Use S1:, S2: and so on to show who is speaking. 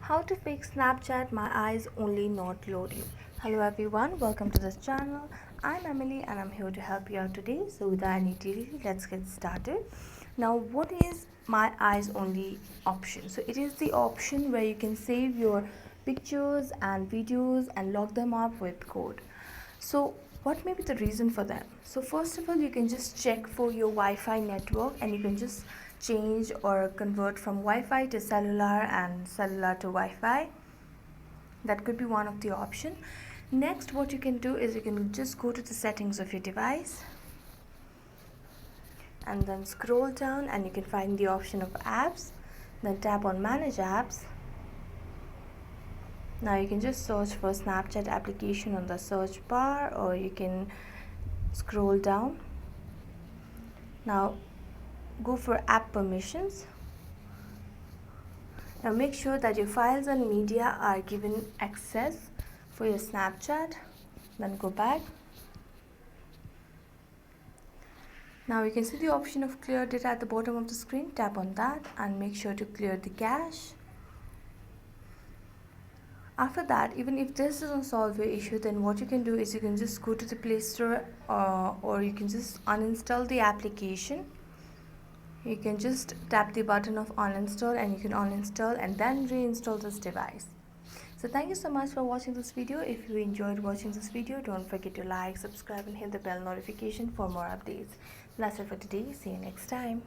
S1: How to fix Snapchat my eyes only not loading. Hello everyone, welcome to this channel. I'm Emily and I'm here to help you out today. So without any delay, let's get started. Now what is my eyes only option? So it is the option where you can save your pictures and videos and lock them up with code. So what may be the reason for that? So first of all, you can just check for your Wi-Fi network and you can just change or convert from Wi-Fi to cellular and cellular to Wi-Fi. That could be one of the option. Next, what you can do is you can just go to the settings of your device and then scroll down and you can find the option of apps. Then tap on manage apps. Now you can just search for Snapchat application on the search bar, or you can scroll down. Now go for app permissions. Now make sure that your files and media are given access for your Snapchat. Then go back. Now you can see the option of clear data at the bottom of the screen. Tap on that and make sure to clear the cache. After that, even if this doesn't solve your issue, then what you can do is you can just go to the Play Store or you can just uninstall the application. You can just tap the button of uninstall and you can uninstall and then reinstall this device. So thank you so much for watching this video. If you enjoyed watching this video, don't forget to like, subscribe and hit the bell notification for more updates. That's it for today. See you next time.